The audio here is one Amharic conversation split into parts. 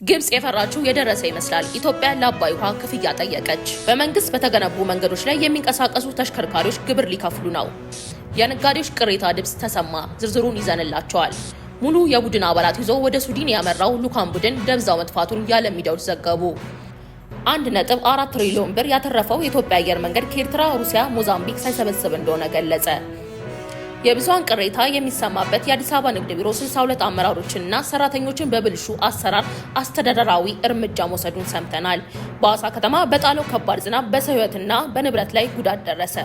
ግብጽ የፈራችው የደረሰ ይመስላል። ኢትዮጵያ ለአባይ ውሃ ክፍያ ጠየቀች። በመንግስት በተገነቡ መንገዶች ላይ የሚንቀሳቀሱ ተሽከርካሪዎች ግብር ሊከፍሉ ነው። የነጋዴዎች ቅሬታ ድምፅ ተሰማ። ዝርዝሩን ይዘንላቸዋል። ሙሉ የቡድን አባላት ይዞ ወደ ሱዳን ያመራው ልዑካን ቡድን ደብዛው መጥፋቱን የዓለም ሚዲያዎች ዘገቡ። 1.4 ትሪሊዮን ብር ያተረፈው የኢትዮጵያ አየር መንገድ ከኤርትራ፣ ሩሲያ፣ ሞዛምቢክ ሳይሰበስብ እንደሆነ ገለጸ። የብዙሃን ቅሬታ የሚሰማበት የአዲስ አበባ ንግድ ቢሮ 62 አመራሮችንና ሰራተኞችን በብልሹ አሰራር አስተዳደራዊ እርምጃ መውሰዱን ሰምተናል። በሐዋሳ ከተማ በጣለው ከባድ ዝናብ በሰው ሕይወትና በንብረት ላይ ጉዳት ደረሰ።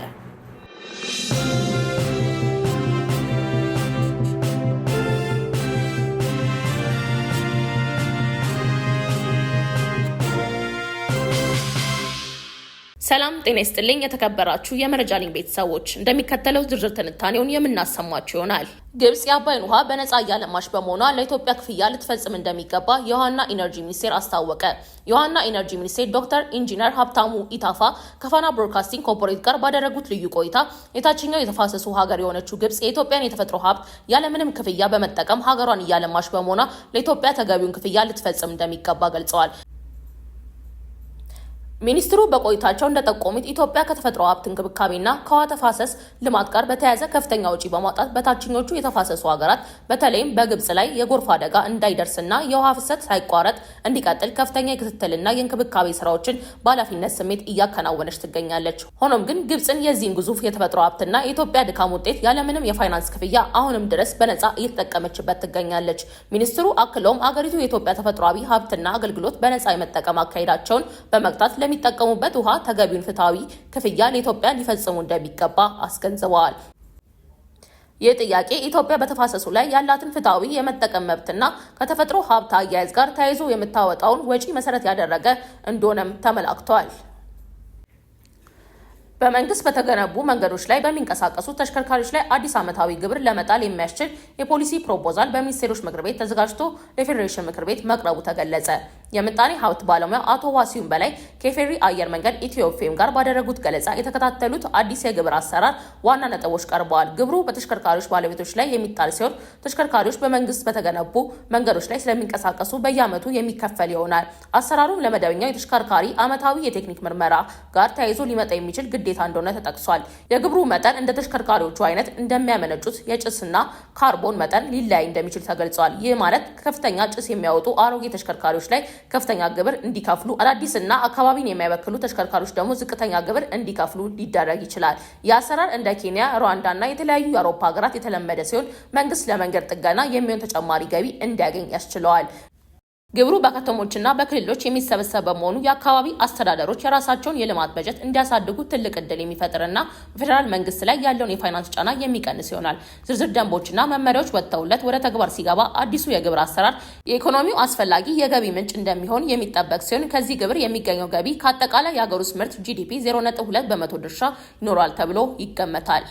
ሰላም ጤና ይስጥልኝ። የተከበራችሁ የመረጃ ሊንክ ቤተሰቦች እንደሚከተለው ዝርዝር ትንታኔውን የምናሰማችሁ ይሆናል። ግብጽ የአባይን ውሃ በነጻ እያለማች በመሆኗ ለኢትዮጵያ ክፍያ ልትፈጽም እንደሚገባ የውሃና ኢነርጂ ሚኒስቴር አስታወቀ። የውሃና ኢነርጂ ሚኒስቴር ዶክተር ኢንጂነር ሀብታሙ ኢታፋ ከፋና ብሮድካስቲንግ ኮርፖሬት ጋር ባደረጉት ልዩ ቆይታ የታችኛው የተፋሰሱ ሀገር የሆነችው ግብጽ የኢትዮጵያን የተፈጥሮ ሀብት ያለምንም ክፍያ በመጠቀም ሀገሯን እያለማች በመሆኗ ለኢትዮጵያ ተገቢውን ክፍያ ልትፈጽም እንደሚገባ ገልጸዋል። ሚኒስትሩ በቆይታቸው እንደጠቆሙት ኢትዮጵያ ከተፈጥሮ ሀብት እንክብካቤና ከውሃ ተፋሰስ ልማት ጋር በተያያዘ ከፍተኛ ወጪ በማውጣት በታችኞቹ የተፋሰሱ ሀገራት በተለይም በግብጽ ላይ የጎርፍ አደጋ እንዳይደርስና የውሃ ፍሰት ሳይቋረጥ እንዲቀጥል ከፍተኛ የክትትልና የእንክብካቤ ስራዎችን በኃላፊነት ስሜት እያከናወነች ትገኛለች። ሆኖም ግን ግብጽን የዚህን ግዙፍ የተፈጥሮ ሀብትና የኢትዮጵያ ድካም ውጤት ያለምንም የፋይናንስ ክፍያ አሁንም ድረስ በነጻ እየተጠቀመችበት ትገኛለች። ሚኒስትሩ አክለውም አገሪቱ የኢትዮጵያ ተፈጥሯዊ ሀብትና አገልግሎት በነጻ የመጠቀም አካሄዳቸውን በመግታት ለሚጠቀሙበት ውሃ ተገቢውን ፍትሃዊ ክፍያ ለኢትዮጵያ ሊፈጽሙ እንደሚገባ አስገንዝበዋል። ይህ ጥያቄ ኢትዮጵያ በተፋሰሱ ላይ ያላትን ፍትሃዊ የመጠቀም መብትና ከተፈጥሮ ሀብት አያያዝ ጋር ተያይዞ የምታወጣውን ወጪ መሰረት ያደረገ እንደሆነም ተመላክቷል። በመንግስት በተገነቡ መንገዶች ላይ በሚንቀሳቀሱ ተሽከርካሪዎች ላይ አዲስ ዓመታዊ ግብር ለመጣል የሚያስችል የፖሊሲ ፕሮፖዛል በሚኒስቴሮች ምክር ቤት ተዘጋጅቶ ለፌዴሬሽን ምክር ቤት መቅረቡ ተገለጸ። የምጣኔ ሀብት ባለሙያ አቶ ዋሲሁን በላይ ከፌሪ አየር መንገድ ኢትዮፌም ጋር ባደረጉት ገለጻ የተከታተሉት አዲስ የግብር አሰራር ዋና ነጥቦች ቀርበዋል። ግብሩ በተሽከርካሪዎች ባለቤቶች ላይ የሚጣል ሲሆን ተሽከርካሪዎች በመንግስት በተገነቡ መንገዶች ላይ ስለሚንቀሳቀሱ በየዓመቱ የሚከፈል ይሆናል። አሰራሩም ለመደበኛው የተሽከርካሪ ዓመታዊ የቴክኒክ ምርመራ ጋር ተያይዞ ሊመጣ የሚችል ግዴታ እንደሆነ ተጠቅሷል። የግብሩ መጠን እንደ ተሽከርካሪዎቹ አይነት እንደሚያመነጩት የጭስና ካርቦን መጠን ሊለያይ እንደሚችል ተገልጿል። ይህ ማለት ከፍተኛ ጭስ የሚያወጡ አሮጌ ተሽከርካሪዎች ላይ ከፍተኛ ግብር እንዲከፍሉ፣ አዳዲስና አካባቢን የማይበክሉ ተሽከርካሪዎች ደግሞ ዝቅተኛ ግብር እንዲከፍሉ ሊደረግ ይችላል። የአሰራር እንደ ኬንያ፣ ሩዋንዳና የተለያዩ የአውሮፓ ሀገራት የተለመደ ሲሆን መንግስት ለመንገድ ጥገና የሚሆን ተጨማሪ ገቢ እንዲያገኝ ያስችለዋል። ግብሩ በከተሞችና በክልሎች የሚሰበሰብ በመሆኑ የአካባቢ አስተዳደሮች የራሳቸውን የልማት በጀት እንዲያሳድጉ ትልቅ እድል የሚፈጥርና በፌዴራል መንግስት ላይ ያለውን የፋይናንስ ጫና የሚቀንስ ይሆናል። ዝርዝር ደንቦችና መመሪያዎች ወጥተውለት ወደ ተግባር ሲገባ አዲሱ የግብር አሰራር የኢኮኖሚው አስፈላጊ የገቢ ምንጭ እንደሚሆን የሚጠበቅ ሲሆን ከዚህ ግብር የሚገኘው ገቢ ከአጠቃላይ የሀገር ውስጥ ምርት ጂዲፒ 0.2 በመቶ ድርሻ ይኖራል ተብሎ ይገመታል።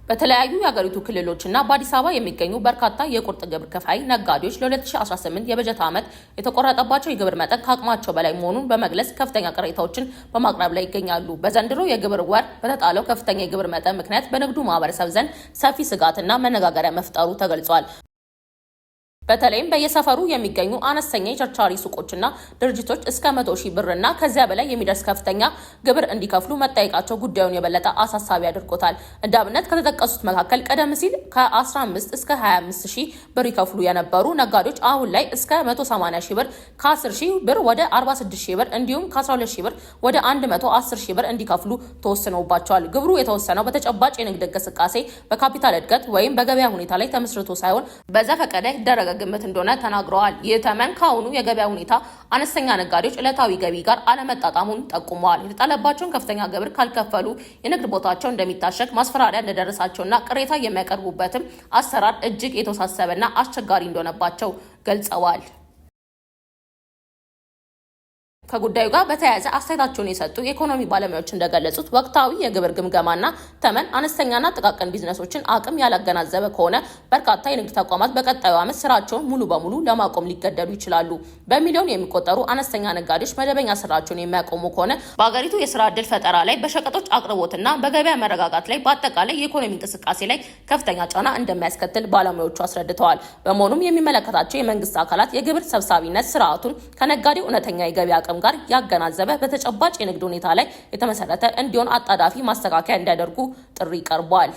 በተለያዩ የሀገሪቱ ክልሎችና በአዲስ አበባ የሚገኙ በርካታ የቁርጥ ግብር ከፋይ ነጋዴዎች ለ2018 የበጀት ዓመት የተቆረጠባቸው የግብር መጠን ከአቅማቸው በላይ መሆኑን በመግለጽ ከፍተኛ ቅሬታዎችን በማቅረብ ላይ ይገኛሉ። በዘንድሮ የግብር ወር በተጣለው ከፍተኛ የግብር መጠን ምክንያት በንግዱ ማህበረሰብ ዘንድ ሰፊ ስጋትና መነጋገሪያ መፍጠሩ ተገልጿል። በተለይም በየሰፈሩ የሚገኙ አነስተኛ የቸርቻሪ ሱቆችና ድርጅቶች እስከ 100,000 ብርና ከዚያ በላይ የሚደርስ ከፍተኛ ግብር እንዲከፍሉ መጠየቃቸው ጉዳዩን የበለጠ አሳሳቢ አድርጎታል። እንደ አብነት ከተጠቀሱት መካከል ቀደም ሲል ከ15 እስከ 25,000 ብር ይከፍሉ የነበሩ ነጋዴዎች አሁን ላይ እስከ 180,000 ብር፣ ከ10,000 ብር ወደ 46,000 ብር እንዲሁም ከ12,000 ብር ወደ 110,000 ብር እንዲከፍሉ ተወስኖባቸዋል። ግብሩ የተወሰነው በተጨባጭ የንግድ እንቅስቃሴ፣ በካፒታል እድገት ወይም በገበያ ሁኔታ ላይ ተመስርቶ ሳይሆን በዘፈቀደ ይደረጋል ግምት እንደሆነ ተናግረዋል። ይህ ተመን ከአሁኑ የገበያ ሁኔታ አነስተኛ ነጋዴዎች ዕለታዊ ገቢ ጋር አለመጣጣሙን ጠቁመዋል። የተጣለባቸውን ከፍተኛ ግብር ካልከፈሉ የንግድ ቦታቸው እንደሚታሸግ ማስፈራሪያ እንደደረሳቸውና ቅሬታ የሚያቀርቡበትም አሰራር እጅግ የተወሳሰበና አስቸጋሪ እንደሆነባቸው ገልጸዋል። ከጉዳዩ ጋር በተያያዘ አስተያየታቸውን የሰጡ የኢኮኖሚ ባለሙያዎች እንደገለጹት ወቅታዊ የግብር ግምገማና ተመን አነስተኛና ጥቃቅን ቢዝነሶችን አቅም ያላገናዘበ ከሆነ በርካታ የንግድ ተቋማት በቀጣዩ ዓመት ስራቸውን ሙሉ በሙሉ ለማቆም ሊገደዱ ይችላሉ። በሚሊዮን የሚቆጠሩ አነስተኛ ነጋዴዎች መደበኛ ስራቸውን የሚያቆሙ ከሆነ በአገሪቱ የስራ ዕድል ፈጠራ ላይ፣ በሸቀጦች አቅርቦትና በገበያ መረጋጋት ላይ፣ በአጠቃላይ የኢኮኖሚ እንቅስቃሴ ላይ ከፍተኛ ጫና እንደሚያስከትል ባለሙያዎቹ አስረድተዋል። በመሆኑም የሚመለከታቸው የመንግስት አካላት የግብር ሰብሳቢነት ስርዓቱን ከነጋዴው እውነተኛ የገበያ አቅም ጋር ያገናዘበ በተጨባጭ የንግድ ሁኔታ ላይ የተመሰረተ እንዲሆን አጣዳፊ ማስተካከያ እንዲያደርጉ ጥሪ ቀርቧል።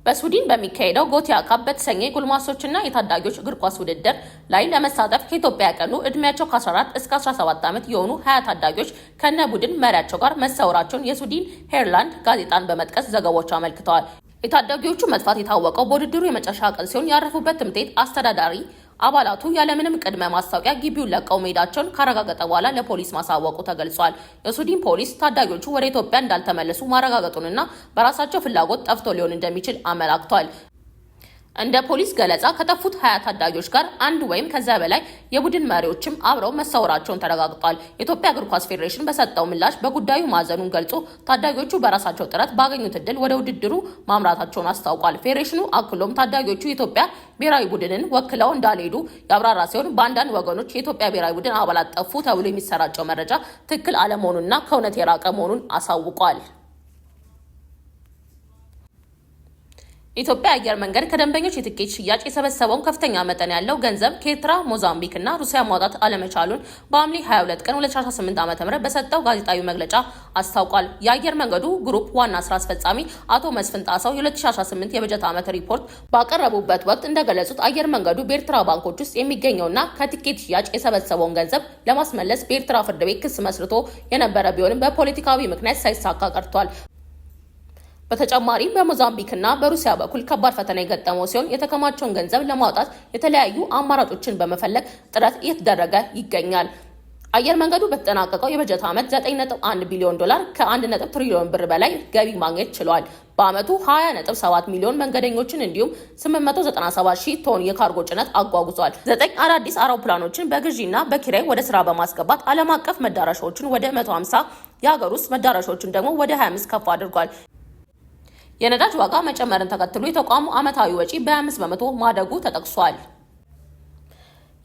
በስዊድን በሚካሄደው ጎቲያ ካፕ በተሰኘ የጎልማሶችና የታዳጊዎች እግር ኳስ ውድድር ላይ ለመሳተፍ ከኢትዮጵያ ያቀኑ እድሜያቸው ከ14 እስከ 17 ዓመት የሆኑ 20 ታዳጊዎች ከነ ቡድን መሪያቸው ጋር መሰወራቸውን የስዊድን ሄርላንድ ጋዜጣን በመጥቀስ ዘገባዎች አመልክተዋል። የታዳጊዎቹ መጥፋት የታወቀው በውድድሩ የመጨረሻ ቀን ሲሆን ያረፉበት ትምህርት ቤት አስተዳዳሪ አባላቱ ያለምንም ቅድመ ማስታወቂያ ግቢውን ለቀው መሄዳቸውን ካረጋገጠ በኋላ ለፖሊስ ማሳወቁ ተገልጿል። የስዊድን ፖሊስ ታዳጊዎቹ ወደ ኢትዮጵያ እንዳልተመለሱ ማረጋገጡንና በራሳቸው ፍላጎት ጠፍቶ ሊሆን እንደሚችል አመላክቷል። እንደ ፖሊስ ገለጻ ከጠፉት 20 ታዳጊዎች ጋር አንድ ወይም ከዚያ በላይ የቡድን መሪዎችም አብረው መሰወራቸውን ተረጋግጧል። የኢትዮጵያ እግር ኳስ ፌዴሬሽን በሰጠው ምላሽ በጉዳዩ ማዘኑን ገልጾ ታዳጊዎቹ በራሳቸው ጥረት ባገኙት እድል ወደ ውድድሩ ማምራታቸውን አስታውቋል። ፌዴሬሽኑ አክሎም ታዳጊዎቹ የኢትዮጵያ ብሔራዊ ቡድንን ወክለው እንዳልሄዱ ያብራራ ሲሆን በአንዳንድ ወገኖች የኢትዮጵያ ብሔራዊ ቡድን አባላት ጠፉ ተብሎ የሚሰራጨው መረጃ ትክክል አለመሆኑንና ከእውነት የራቀ መሆኑን አሳውቋል። የኢትዮጵያ አየር መንገድ ከደንበኞች የትኬት ሽያጭ የሰበሰበውን ከፍተኛ መጠን ያለው ገንዘብ ከኤርትራ፣ ሞዛምቢክ እና ሩሲያ ማውጣት አለመቻሉን በሐምሌ 22 ቀን 2018 ዓ.ም በሰጠው ጋዜጣዊ መግለጫ አስታውቋል። የአየር መንገዱ ግሩፕ ዋና ስራ አስፈጻሚ አቶ መስፍን ጣሰው የ2018 የበጀት ዓመት ሪፖርት ባቀረቡበት ወቅት እንደገለጹት አየር መንገዱ በኤርትራ ባንኮች ውስጥ የሚገኘውና ከትኬት ሽያጭ የሰበሰበውን ገንዘብ ለማስመለስ በኤርትራ ፍርድ ቤት ክስ መስርቶ የነበረ ቢሆንም በፖለቲካዊ ምክንያት ሳይሳካ ቀርቷል። በተጨማሪም በሞዛምቢክና በሩሲያ በኩል ከባድ ፈተና የገጠመው ሲሆን የተከማቸውን ገንዘብ ለማውጣት የተለያዩ አማራጮችን በመፈለግ ጥረት እየተደረገ ይገኛል። አየር መንገዱ በተጠናቀቀው የበጀት ዓመት 9.1 ቢሊዮን ዶላር ከ1 ትሪሊዮን ብር በላይ ገቢ ማግኘት ችሏል። በዓመቱ 20.7 ሚሊዮን መንገደኞችን እንዲሁም 897 ሺህ ቶን የካርጎ ጭነት አጓጉዟል። 9 አዳዲስ አውሮፕላኖችን በግዢና በኪራይ ወደ ስራ በማስገባት ዓለም አቀፍ መዳረሻዎችን ወደ 150፣ የሀገር ውስጥ መዳረሻዎችን ደግሞ ወደ 25 ከፍ አድርጓል። የነዳጅ ዋጋ መጨመርን ተከትሎ የተቋሙ ዓመታዊ ወጪ በ25 በመቶ ማደጉ ተጠቅሷል።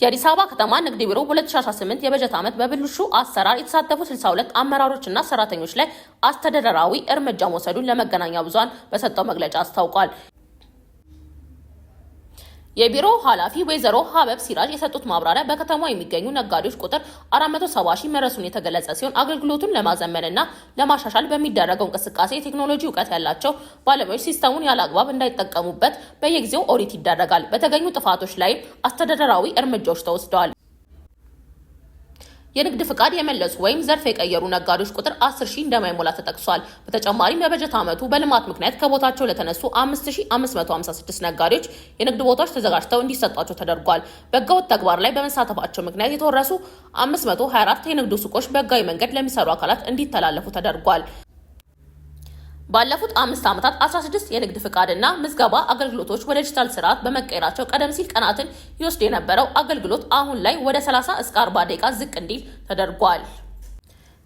የአዲስ አበባ ከተማ ንግድ ቢሮ 2018 የበጀት ዓመት በብልሹ አሰራር የተሳተፉ 62 አመራሮችና ሰራተኞች ላይ አስተዳደራዊ እርምጃ መውሰዱን ለመገናኛ ብዙሃን በሰጠው መግለጫ አስታውቋል። የቢሮው ኃላፊ ወይዘሮ ሀበብ ሲራጅ የሰጡት ማብራሪያ በከተማው የሚገኙ ነጋዴዎች ቁጥር 470 ሺህ መድረሱን የተገለጸ ሲሆን አገልግሎቱን ለማዘመንና ለማሻሻል በሚደረገው እንቅስቃሴ የቴክኖሎጂ እውቀት ያላቸው ባለሙያዎች ሲስተሙን ያለ አግባብ እንዳይጠቀሙበት በየጊዜው ኦዲት ይደረጋል። በተገኙ ጥፋቶች ላይም አስተዳደራዊ እርምጃዎች ተወስደዋል። የንግድ ፍቃድ የመለሱ ወይም ዘርፍ የቀየሩ ነጋዴዎች ቁጥር 10 ሺህ እንደማይሞላ ተጠቅሷል። በተጨማሪም በበጀት ዓመቱ በልማት ምክንያት ከቦታቸው ለተነሱ 5556 ነጋዴዎች የንግድ ቦታዎች ተዘጋጅተው እንዲሰጣቸው ተደርጓል። በህገወጥ ተግባር ላይ በመሳተፋቸው ምክንያት የተወረሱ 524 የንግድ ሱቆች በህጋዊ መንገድ ለሚሰሩ አካላት እንዲተላለፉ ተደርጓል። ባለፉት 5 ዓመታት 16 የንግድ ፍቃድና ምዝገባ አገልግሎቶች ወደ ዲጂታል ስርዓት በመቀየራቸው ቀደም ሲል ቀናትን ይወስድ የነበረው አገልግሎት አሁን ላይ ወደ 30 እስከ 40 ደቂቃ ዝቅ እንዲል ተደርጓል።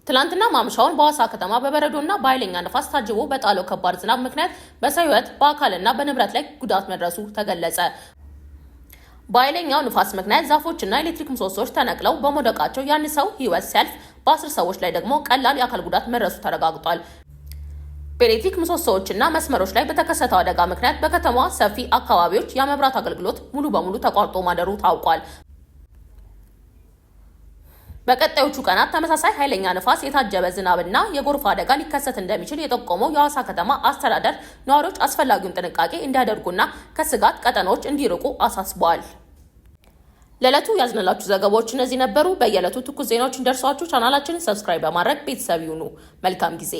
ትላንትና ማምሻውን በሐዋሳ ከተማ በበረዶና በኃይለኛ ነፋስ ታጅቦ በጣለው ከባድ ዝናብ ምክንያት በሰው ህይወት በአካልና በንብረት ላይ ጉዳት መድረሱ ተገለጸ። በኃይለኛው ንፋስ ምክንያት ዛፎችና ኤሌክትሪክ ምሰሶዎች ተነቅለው በመውደቃቸው ያን ሰው ህይወት ሲያልፍ በ10 ሰዎች ላይ ደግሞ ቀላል የአካል ጉዳት መድረሱ ተረጋግጧል። በኤሌክትሪክ ምሰሶዎችና መስመሮች ላይ በተከሰተው አደጋ ምክንያት በከተማዋ ሰፊ አካባቢዎች የመብራት አገልግሎት ሙሉ በሙሉ ተቋርጦ ማደሩ ታውቋል። በቀጣዮቹ ቀናት ተመሳሳይ ኃይለኛ ንፋስ የታጀበ ዝናብና የጎርፍ አደጋ ሊከሰት እንደሚችል የጠቆመው የሐዋሳ ከተማ አስተዳደር ነዋሪዎች አስፈላጊውን ጥንቃቄ እንዲያደርጉና ከስጋት ቀጠናዎች እንዲርቁ አሳስበዋል። ለዕለቱ ያዝነላችሁ ዘገባዎች እነዚህ ነበሩ። በየዕለቱ ትኩስ ዜናዎች እንዲደርሷችሁ ቻናላችንን ሰብስክራይብ በማድረግ ቤተሰብ ይሁኑ። መልካም ጊዜ።